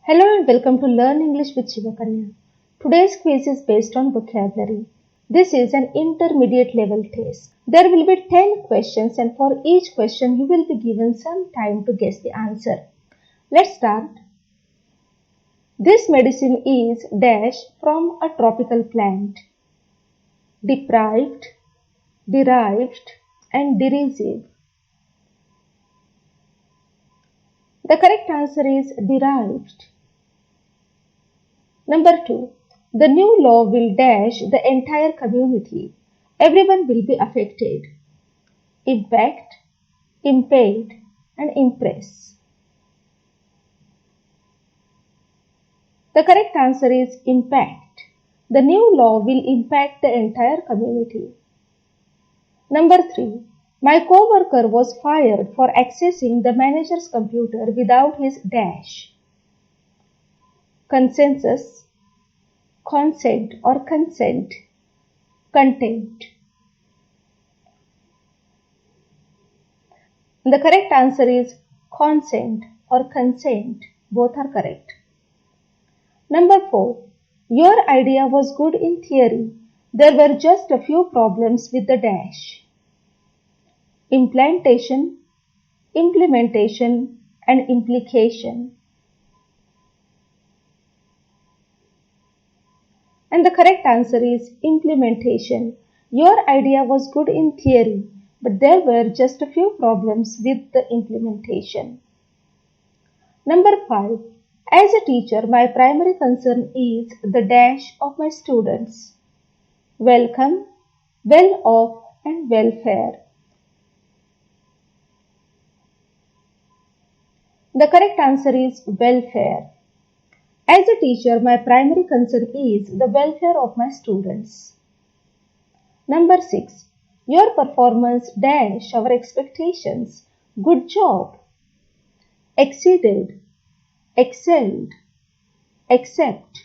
Hello and welcome to Learn English with Shivkanya. Today's quiz is based on vocabulary. This is an intermediate level test. There will be 10 questions and for each question you will be given some time to guess the answer. Let's start. This medicine is dash from a tropical plant. Deprived, derived and derisive. The correct answer is derived. Number 2. The new law will dash the entire community. Everyone will be affected. Impact, impede and impress. The correct answer is impact. The new law will impact the entire community. Number 3. My co-worker was fired for accessing the manager's computer without his dash. Consensus, consent or consent, content. The correct answer is consent or consent. Both are correct. Number 4. Your idea was good in theory. There were just a few problems with the dash. Implantation, implementation and implication. And the correct answer is implementation. Your idea was good in theory, but there were just a few problems with the implementation. Number 5. As a teacher, my primary concern is the dash of my students. Welcome, well off and welfare. The correct answer is welfare. As a teacher, my primary concern is the welfare of my students. Number 6. Your performance dash our expectations. Good job. Exceeded, excelled, accept.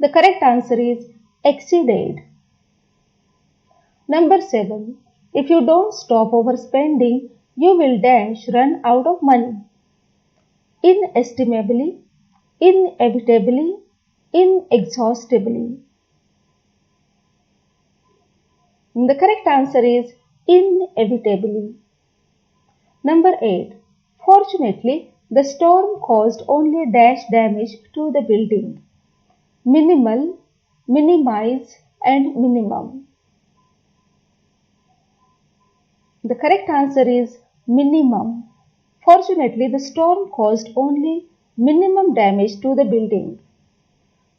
The correct answer is exceeded. Number 7. If you don't stop overspending, you will dash run out of money. Inestimably, inevitably, inexhaustibly. The correct answer is inevitably. Number 8. Fortunately, the storm caused only dash damage to the building. Minimal, minimize and minimum. The correct answer is minimum. Fortunately, the storm caused only minimum damage to the building.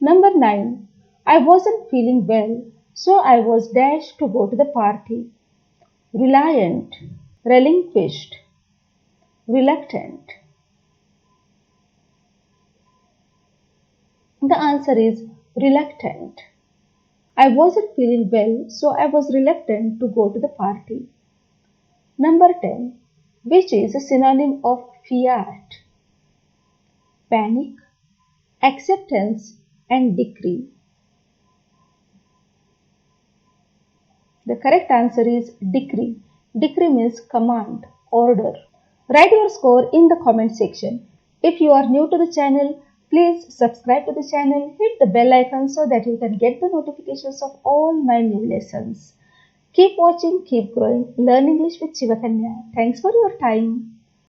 Number 9. I wasn't feeling well, so I was dashed to go to the party. Reliant, relinquished, reluctant. The answer is reluctant. I wasn't feeling well, so I was reluctant to go to the party. Number 10. Which is a synonym of fiat? Panic, acceptance and decree. The correct answer is decree. Decree means command, order. Write your score in the comment section. If you are new to the channel, please subscribe to the channel, hit the bell icon so that you can get the notifications of all my new lessons. Keep watching, keep growing. Learn English with Shivkanya. Thanks for your time.